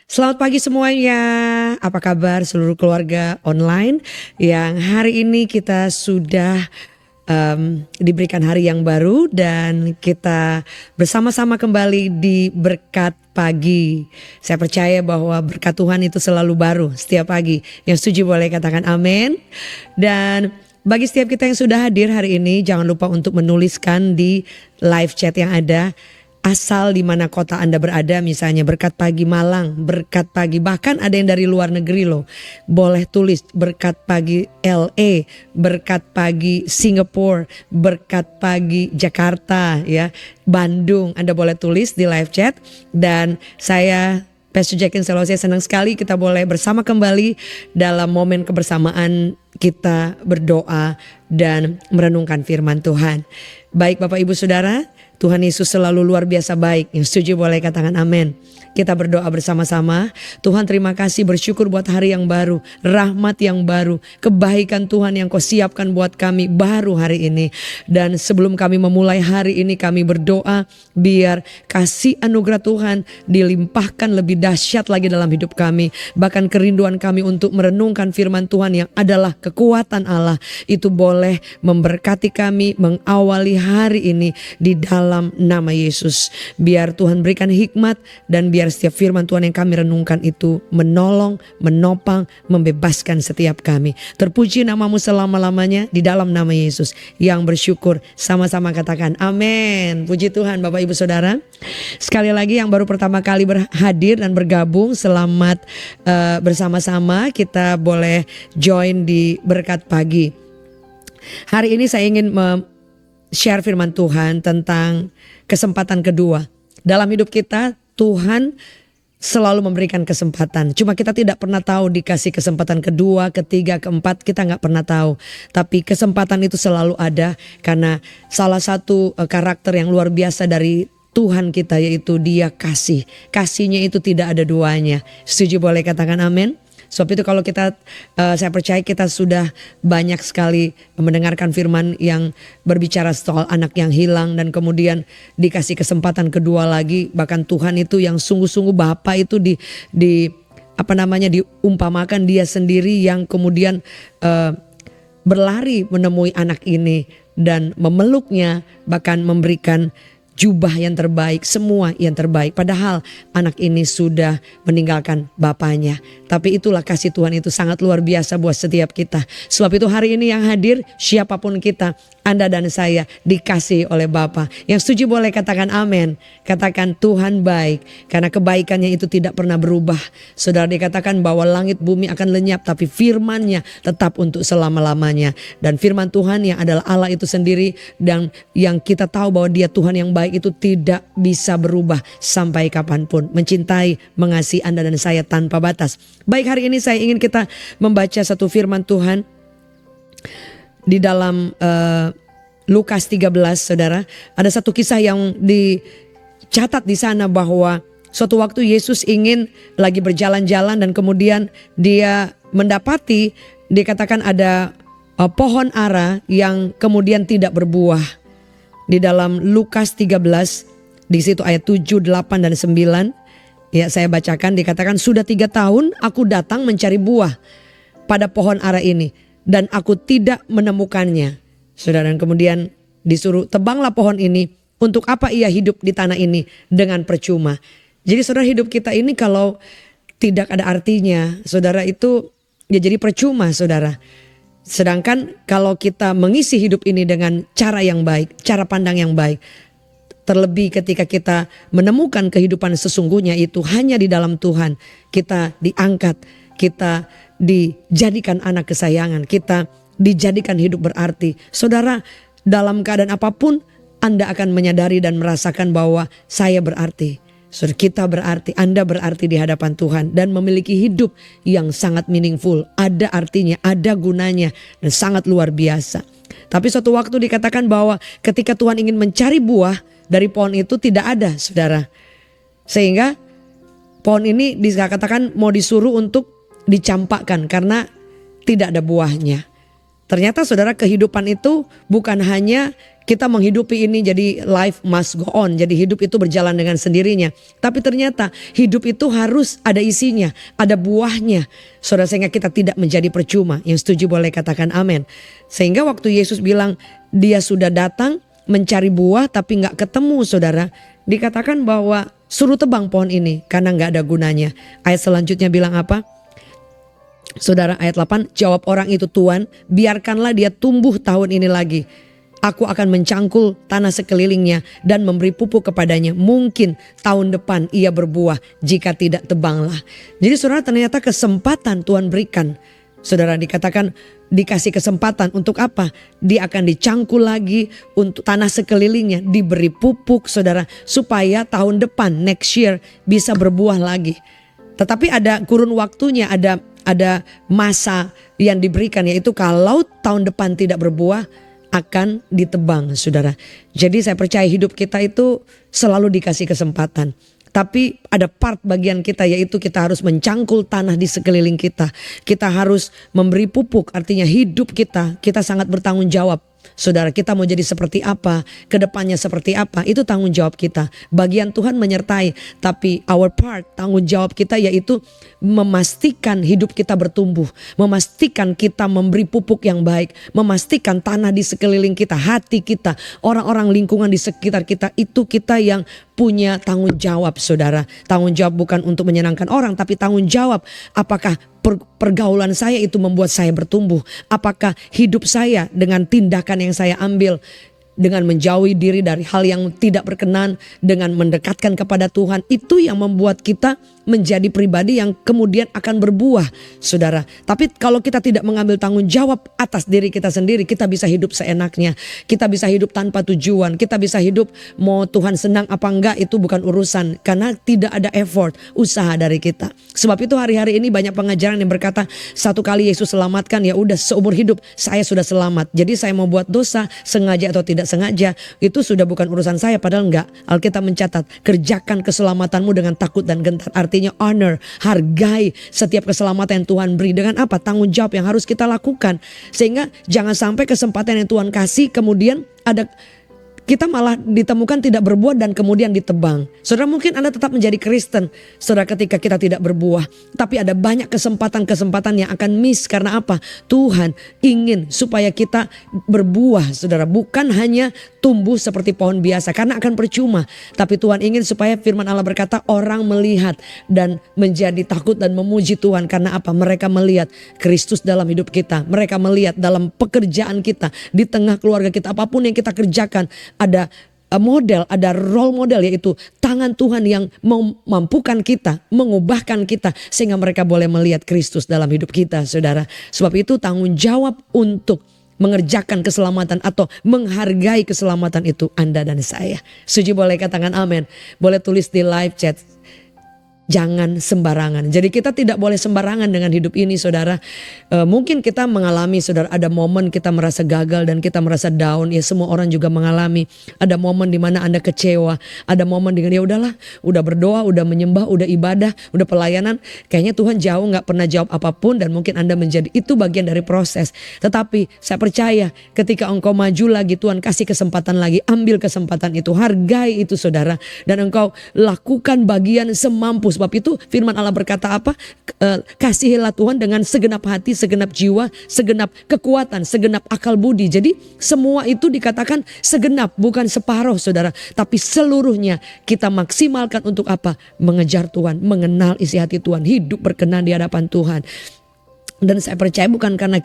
Selamat pagi semuanya. Apa kabar seluruh keluarga online yang hari ini kita sudah diberikan hari yang baru dan kita bersama-sama kembali di berkat pagi. Saya percaya bahwa berkat Tuhan itu selalu baru setiap pagi. Yang setuju boleh katakan amin. Dan bagi setiap kita yang sudah hadir hari ini, jangan lupa untuk menuliskan di live chat yang ada. Asal di mana kota Anda berada, misalnya berkat pagi Malang, berkat pagi, bahkan ada yang dari luar negeri loh. Boleh tulis berkat pagi LA, berkat pagi Singapura, berkat pagi Jakarta ya, Bandung. Anda boleh tulis di live chat dan saya Pastor Jacqueline Selose senang sekali kita boleh bersama kembali dalam momen kebersamaan kita berdoa dan merenungkan firman Tuhan. Baik Bapak Ibu Saudara, Tuhan Yesus selalu luar biasa baik. Yang setuju boleh katakan amin. Kita berdoa bersama-sama. Tuhan terima kasih, bersyukur buat hari yang baru, rahmat yang baru, kebaikan Tuhan yang Kau siapkan buat kami baru hari ini. Dan sebelum kami memulai hari ini, kami berdoa biar kasih anugerah Tuhan dilimpahkan lebih dahsyat lagi dalam hidup kami. Bahkan kerinduan kami untuk merenungkan firman Tuhan yang adalah kekuatan Allah itu boleh memberkati kami mengawali hari ini di dalam nama Yesus. Biar Tuhan berikan hikmat dan biar setiap firman Tuhan yang kami renungkan itu menolong, menopang, membebaskan setiap kami. Terpuji namamu selama-lamanya di dalam nama Yesus. Yang bersyukur sama-sama katakan amin. Puji Tuhan Bapak Ibu Saudara. Sekali lagi yang baru pertama kali hadir dan bergabung, selamat bersama-sama. Kita boleh join di berkat pagi. Hari ini saya ingin share firman Tuhan tentang kesempatan kedua. Dalam hidup kita Tuhan selalu memberikan kesempatan. Cuma kita tidak pernah tahu dikasih kesempatan kedua, ketiga, keempat, kita gak pernah tahu. Tapi kesempatan itu selalu ada karena salah satu karakter yang luar biasa dari Tuhan kita yaitu Dia kasih. Kasihnya itu tidak ada duanya. Setuju boleh katakan amin? Sebab itu kalau saya percaya kita sudah banyak sekali mendengarkan firman yang berbicara soal anak yang hilang dan kemudian dikasih kesempatan kedua lagi. Bahkan Tuhan itu yang sungguh-sungguh Bapa itu diumpamakan Dia sendiri yang kemudian berlari menemui anak ini dan memeluknya, bahkan memberikan jubah yang terbaik, semua yang terbaik. Padahal anak ini sudah meninggalkan bapaknya. Tapi itulah kasih Tuhan itu sangat luar biasa buat setiap kita. Sebab itu hari ini yang hadir siapapun kita, Anda dan saya dikasih oleh Bapa. Yang setuju boleh katakan amin. Katakan Tuhan baik karena kebaikannya itu tidak pernah berubah. Saudara, dikatakan bahwa langit bumi akan lenyap tapi firman-Nya tetap untuk selama-lamanya. Dan firman Tuhan yang adalah Allah itu sendiri dan yang kita tahu bahwa Dia Tuhan yang baik itu tidak bisa berubah sampai kapanpun. Mencintai, mengasihi Anda dan saya tanpa batas. Baik, hari ini saya ingin kita membaca satu firman Tuhan di dalam Lukas 13, saudara. Ada satu kisah yang dicatat di sana bahwa suatu waktu Yesus ingin lagi berjalan-jalan dan kemudian Dia mendapati, dikatakan ada pohon ara yang kemudian tidak berbuah. Di dalam Lukas 13, di situ ayat 7, 8 dan 9. Ya, saya bacakan, dikatakan sudah 3 tahun aku datang mencari buah pada pohon ara ini dan aku tidak menemukannya. Saudara, dan kemudian disuruh tebanglah pohon ini, untuk apa ia hidup di tanah ini dengan percuma. Jadi saudara, hidup kita ini kalau tidak ada artinya, saudara, itu ya jadi percuma, saudara. Sedangkan kalau kita mengisi hidup ini dengan cara yang baik, cara pandang yang baik, terlebih ketika kita menemukan kehidupan sesungguhnya itu hanya di dalam Tuhan, kita diangkat, kita dijadikan anak kesayangan, kita dijadikan hidup berarti. Saudara, dalam keadaan apapun Anda akan menyadari dan merasakan bahwa saya berarti. Saudara, kita berarti, Anda berarti di hadapan Tuhan dan memiliki hidup yang sangat meaningful, ada artinya, ada gunanya dan sangat luar biasa. Tapi suatu waktu dikatakan bahwa ketika Tuhan ingin mencari buah dari pohon itu tidak ada, saudara. Sehingga pohon ini dikatakan mau disuruh untuk dicampakkan karena tidak ada buahnya. Ternyata saudara, kehidupan itu bukan hanya kita menghidupi ini jadi life must go on. Jadi hidup itu berjalan dengan sendirinya. Tapi ternyata hidup itu harus ada isinya, ada buahnya. Saudara, sehingga kita tidak menjadi percuma. Yang setuju boleh katakan amin. Sehingga waktu Yesus bilang dia sudah datang mencari buah tapi gak ketemu, saudara. Dikatakan bahwa suruh tebang pohon ini karena gak ada gunanya. Ayat selanjutnya bilang apa? Saudara, ayat 8, jawab orang itu, Tuhan, biarkanlah dia tumbuh tahun ini lagi. Aku akan mencangkul tanah sekelilingnya dan memberi pupuk kepadanya. Mungkin tahun depan ia berbuah, jika tidak tebanglah. Jadi saudara, ternyata kesempatan Tuhan berikan. Saudara, dikatakan dikasih kesempatan untuk apa? Dia akan dicangkul lagi untuk tanah sekelilingnya, diberi pupuk, saudara, supaya tahun depan, next year, bisa berbuah lagi. Tetapi ada kurun waktunya, ada masa yang diberikan, yaitu kalau tahun depan tidak berbuah akan ditebang, saudara. Jadi saya percaya hidup kita itu selalu dikasih kesempatan. Tapi ada part bagian kita, yaitu kita harus mencangkul tanah di sekeliling kita. Kita harus memberi pupuk, artinya hidup kita sangat bertanggung jawab. Saudara, kita mau jadi seperti apa, kedepannya seperti apa, itu tanggung jawab kita. Bagian Tuhan menyertai, tapi our part, tanggung jawab kita yaitu memastikan hidup kita bertumbuh, memastikan kita memberi pupuk yang baik, memastikan tanah di sekeliling kita, hati kita, orang-orang lingkungan di sekitar kita, itu kita yang punya tanggung jawab, saudara. Tanggung jawab bukan untuk menyenangkan orang, tapi tanggung jawab apakah pergaulan saya itu membuat saya bertumbuh. Apakah hidup saya dengan tindakan yang saya ambil, dengan menjauhi diri dari hal yang tidak berkenan, dengan mendekatkan kepada Tuhan, itu yang membuat kita menjadi pribadi yang kemudian akan berbuah, saudara. Tapi kalau kita tidak mengambil tanggung jawab atas diri kita sendiri, kita bisa hidup seenaknya, kita bisa hidup tanpa tujuan, kita bisa hidup mau Tuhan senang apa enggak itu bukan urusan, karena tidak ada effort, usaha dari kita. Sebab itu hari-hari ini banyak pengajaran yang berkata, satu kali Yesus selamatkan, ya udah seumur hidup saya sudah selamat. Jadi saya mau buat dosa sengaja atau tidak sengaja, itu sudah bukan urusan saya. Padahal enggak. Alkitab mencatat, kerjakan keselamatanmu dengan takut dan gentar. Artinya honor, hargai setiap keselamatan yang Tuhan beri. Dengan apa? Tanggung jawab yang harus kita lakukan. Sehingga jangan sampai kesempatan yang Tuhan kasih kemudian kita malah ditemukan tidak berbuah dan kemudian ditebang. Saudara, mungkin Anda tetap menjadi Kristen, saudara, ketika kita tidak berbuah. Tapi ada banyak kesempatan-kesempatan yang akan miss. Karena apa? Tuhan ingin supaya kita berbuah, saudara. Bukan hanya tumbuh seperti pohon biasa, karena akan percuma. Tapi Tuhan ingin supaya firman Allah berkata, orang melihat dan menjadi takut dan memuji Tuhan. Karena apa? Mereka melihat Kristus dalam hidup kita. Mereka melihat dalam pekerjaan kita, di tengah keluarga kita, apapun yang kita kerjakan, ada model, ada role model, yaitu tangan Tuhan yang memampukan kita, mengubahkan kita, sehingga mereka boleh melihat Kristus dalam hidup kita, saudara. Sebab itu tanggung jawab untuk mengerjakan keselamatan atau menghargai keselamatan itu Anda dan saya. Setuju boleh katakan amin. Boleh tulis di live chat. Jangan sembarangan. Jadi kita tidak boleh sembarangan dengan hidup ini, saudara. Mungkin kita mengalami, saudara, ada momen kita merasa gagal dan kita merasa down. Ya, semua orang juga mengalami. Ada momen di mana Anda kecewa. Ada momen dengan ya udahlah, udah berdoa, udah menyembah, udah ibadah, udah pelayanan. Kayaknya Tuhan jauh, nggak pernah jawab apapun, dan mungkin Anda menjadi itu bagian dari proses. Tetapi saya percaya ketika engkau maju lagi, Tuhan kasih kesempatan lagi. Ambil kesempatan itu, hargai itu, saudara, dan engkau lakukan bagian semampu. Sebab itu firman Allah berkata apa? Kasihilah Tuhan dengan segenap hati, segenap jiwa, segenap kekuatan, segenap akal budi. Jadi semua itu dikatakan segenap, bukan separuh, saudara. Tapi seluruhnya kita maksimalkan untuk apa? Mengejar Tuhan, mengenal isi hati Tuhan, hidup berkenan di hadapan Tuhan. Dan saya percaya bukan karena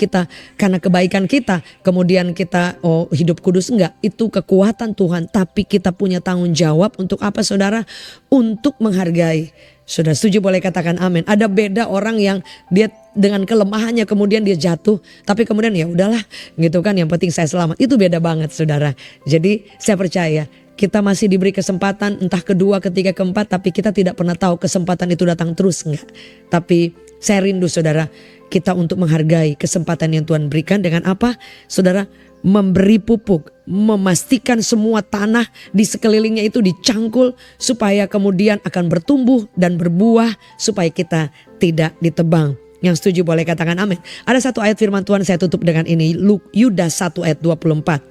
kebaikan kita kemudian kita hidup kudus, enggak. Itu kekuatan Tuhan, tapi kita punya tanggung jawab untuk apa, saudara? Untuk menghargai. Sudah setuju boleh katakan amin. Ada beda orang yang dia dengan kelemahannya kemudian dia jatuh, tapi kemudian ya udahlah gitu kan, yang penting saya selamat. Itu beda banget, saudara. Jadi saya percaya kita masih diberi kesempatan, entah kedua, ketiga, keempat, tapi kita tidak pernah tahu kesempatan itu datang terus enggak. Tapi saya rindu, saudara, kita untuk menghargai kesempatan yang Tuhan berikan. Dengan apa, saudara? Memberi pupuk, memastikan semua tanah di sekelilingnya itu dicangkul supaya kemudian akan bertumbuh dan berbuah, supaya kita tidak ditebang. Yang setuju boleh katakan amin. Ada satu ayat firman Tuhan saya tutup dengan ini. Yudas 1 ayat 24.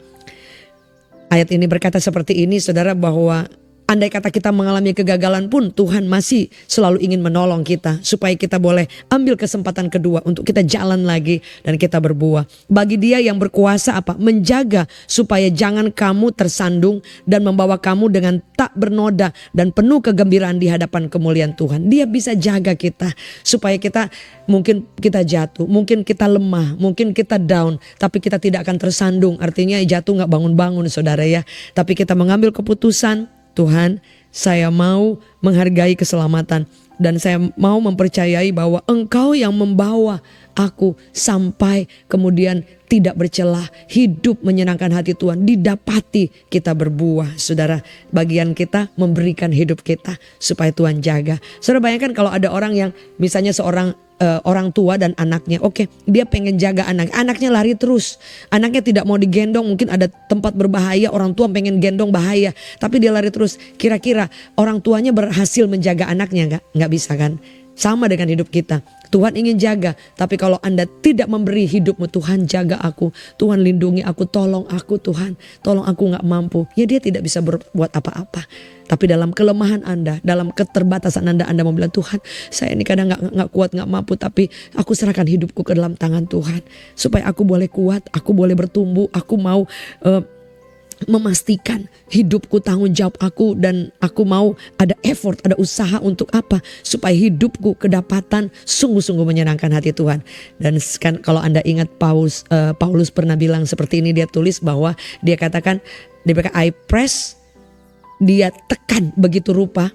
Ayat ini berkata seperti ini saudara, bahwa andai kata kita mengalami kegagalan pun Tuhan masih selalu ingin menolong kita. Supaya kita boleh ambil kesempatan kedua untuk kita jalan lagi dan kita berbuah. Bagi Dia yang berkuasa apa? Menjaga supaya jangan kamu tersandung dan membawa kamu dengan tak bernoda dan penuh kegembiraan di hadapan kemuliaan Tuhan. Dia bisa jaga kita supaya kita, mungkin kita jatuh, mungkin kita lemah, mungkin kita down, tapi kita tidak akan tersandung. Artinya jatuh gak bangun-bangun saudara ya. Tapi kita mengambil keputusan, Tuhan, saya mau menghargai keselamatan dan saya mau mempercayai bahwa Engkau yang membawa aku sampai kemudian tidak bercelah, hidup menyenangkan hati Tuhan, didapati kita berbuah. Saudara, bagian kita memberikan hidup kita supaya Tuhan jaga. Saudara bayangkan kalau ada orang yang misalnya seorang orang tua dan anaknya, oke, dia pengen jaga anaknya lari terus, anaknya tidak mau digendong, mungkin ada tempat berbahaya, orang tua pengen gendong bahaya, tapi dia lari terus. Kira-kira orang tuanya berhasil menjaga anaknya nggak bisa kan? Sama dengan hidup kita, Tuhan ingin jaga, tapi kalau Anda tidak memberi hidupmu, Tuhan jaga aku, Tuhan lindungi aku, tolong aku Tuhan, tolong aku gak mampu, ya dia tidak bisa berbuat apa-apa. Tapi dalam kelemahan Anda, dalam keterbatasan Anda mau bilang, Tuhan saya ini kadang gak kuat, gak mampu, tapi aku serahkan hidupku ke dalam tangan Tuhan. Supaya aku boleh kuat, aku boleh bertumbuh, aku mau memastikan hidupku tanggung jawab aku, dan aku mau ada effort, ada usaha untuk apa? Supaya hidupku kedapatan sungguh-sungguh menyenangkan hati Tuhan. Dan kan kalau Anda ingat Paulus pernah bilang seperti ini, dia tulis bahwa dia katakan, I press, dia tekan begitu rupa.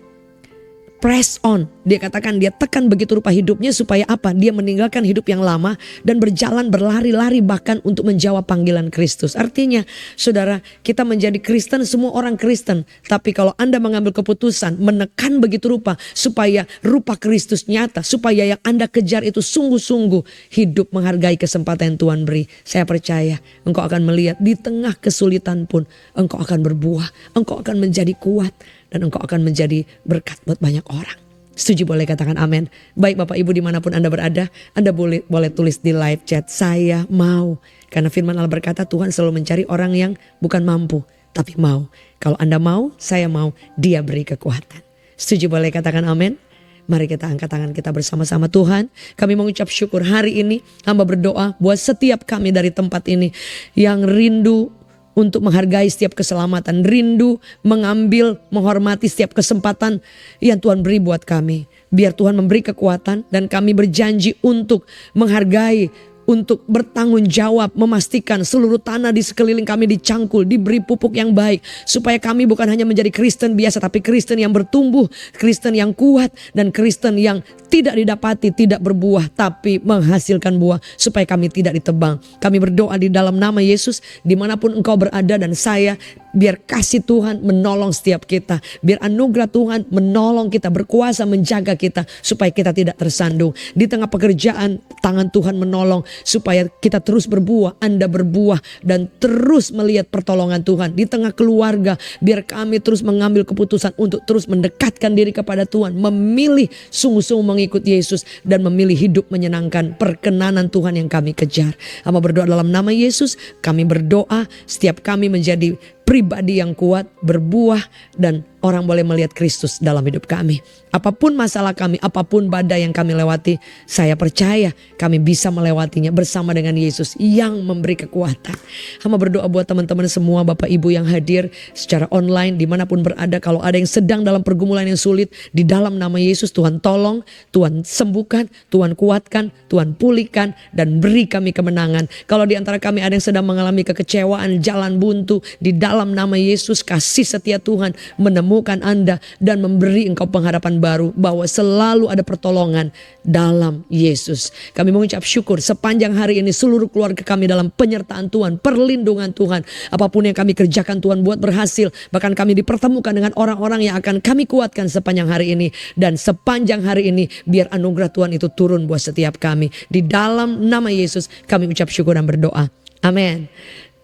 Press on, dia katakan dia tekan begitu rupa hidupnya supaya apa? Dia meninggalkan hidup yang lama dan berjalan berlari-lari bahkan untuk menjawab panggilan Kristus. Artinya saudara, kita menjadi Kristen, semua orang Kristen. Tapi kalau Anda mengambil keputusan menekan begitu rupa supaya rupa Kristus nyata, supaya yang Anda kejar itu sungguh-sungguh hidup menghargai kesempatan yang Tuhan beri. Saya percaya engkau akan melihat di tengah kesulitan pun engkau akan berbuah, engkau akan menjadi kuat. Dan engkau akan menjadi berkat buat banyak orang. Setuju boleh katakan amin. Baik Bapak Ibu dimanapun Anda berada, Anda boleh tulis di live chat, saya mau. Karena firman Allah berkata Tuhan selalu mencari orang yang bukan mampu, tapi mau. Kalau Anda mau, saya mau, Dia beri kekuatan. Setuju boleh katakan amin. Mari kita angkat tangan kita bersama-sama. Tuhan, kami mengucap syukur hari ini. Hamba berdoa buat setiap kami dari tempat ini yang rindu untuk menghargai setiap keselamatan, rindu mengambil, menghormati setiap kesempatan yang Tuhan beri buat kami. Biar Tuhan memberi kekuatan dan kami berjanji untuk menghargai, untuk bertanggung jawab, memastikan seluruh tanah di sekeliling kami dicangkul, diberi pupuk yang baik. Supaya kami bukan hanya menjadi Kristen biasa, tapi Kristen yang bertumbuh, Kristen yang kuat, dan Kristen yang tidak didapati, tidak berbuah, tapi menghasilkan buah. Supaya kami tidak ditebang. Kami berdoa di dalam nama Yesus, dimanapun engkau berada dan saya, biar kasih Tuhan menolong setiap kita. Biar anugerah Tuhan menolong kita, berkuasa menjaga kita, supaya kita tidak tersandung. Di tengah pekerjaan, tangan Tuhan menolong, supaya kita terus berbuah, Anda berbuah dan terus melihat pertolongan Tuhan. Di tengah keluarga, biar kami terus mengambil keputusan untuk terus mendekatkan diri kepada Tuhan, memilih sungguh-sungguh mengikut Yesus dan memilih hidup menyenangkan, perkenanan Tuhan yang kami kejar. Hamba berdoa dalam nama Yesus, kami berdoa setiap kami menjadi pribadi yang kuat, berbuah, dan orang boleh melihat Kristus dalam hidup kami. Apapun masalah kami, apapun badai yang kami lewati, saya percaya kami bisa melewatinya bersama dengan Yesus yang memberi kekuatan. Hamba berdoa buat teman-teman semua, Bapak Ibu yang hadir secara online, dimanapun berada, kalau ada yang sedang dalam pergumulan yang sulit, di dalam nama Yesus Tuhan tolong, Tuhan sembuhkan, Tuhan kuatkan, Tuhan pulihkan, dan beri kami kemenangan. Kalau di antara kami ada yang sedang mengalami kekecewaan, jalan buntu, di dalam nama Yesus kasih setia Tuhan menemukan Anda dan memberi engkau pengharapan baru, bahwa selalu ada pertolongan dalam Yesus. Kami mengucap syukur sepanjang hari ini seluruh keluarga kami dalam penyertaan Tuhan, perlindungan Tuhan. Apapun yang kami kerjakan Tuhan buat berhasil. Bahkan kami dipertemukan dengan orang-orang yang akan kami kuatkan sepanjang hari ini. Dan sepanjang hari ini biar anugerah Tuhan itu turun buat setiap kami. Di dalam nama Yesus kami ucap syukur dan berdoa. Amin.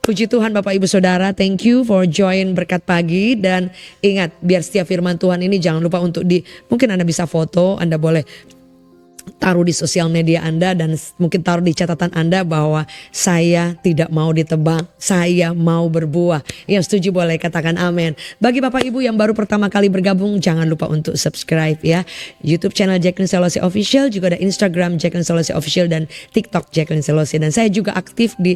Puji Tuhan Bapak Ibu Saudara, thank you for join berkat pagi. Dan ingat, biar setiap firman Tuhan ini jangan lupa untuk mungkin Anda bisa foto, Anda boleh taruh di sosial media Anda dan mungkin taruh di catatan Anda bahwa saya tidak mau ditebang, saya mau berbuah. Yang setuju boleh katakan amin. Bagi Bapak Ibu yang baru pertama kali bergabung, jangan lupa untuk subscribe ya. YouTube channel Jacqueline Selosi Official, juga ada Instagram Jacqueline Selosi Official dan TikTok Jacqueline Selosi. Dan saya juga aktif di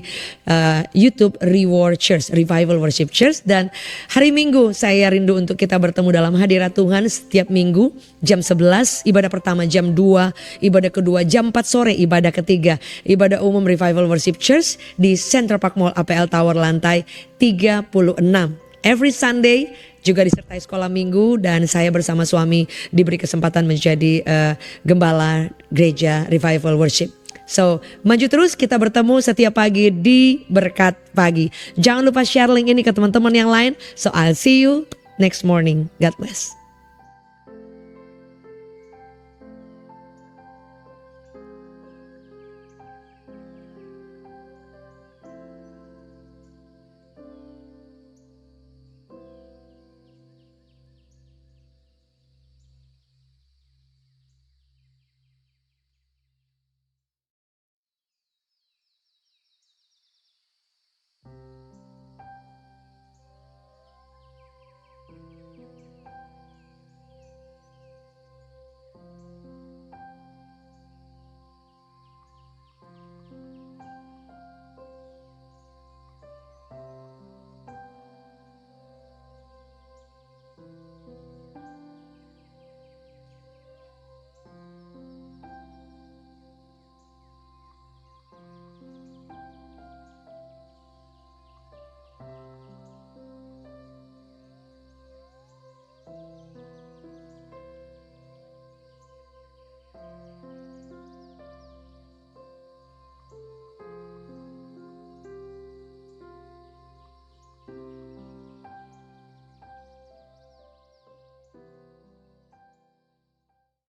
YouTube Reward Church, Revival Worship Church. Dan hari Minggu saya rindu untuk kita bertemu dalam hadirat Tuhan setiap minggu jam 11, ibadah pertama jam 2, ibadah kedua jam 4 sore, ibadah ketiga ibadah umum Revival Worship Church di Central Park Mall APL Tower lantai 36. Every Sunday juga disertai sekolah minggu dan saya bersama suami diberi kesempatan menjadi gembala gereja Revival Worship. So, maju terus, kita bertemu setiap pagi di Berkat Pagi. Jangan lupa share link ini ke teman-teman yang lain. So, I'll see you next morning. God bless.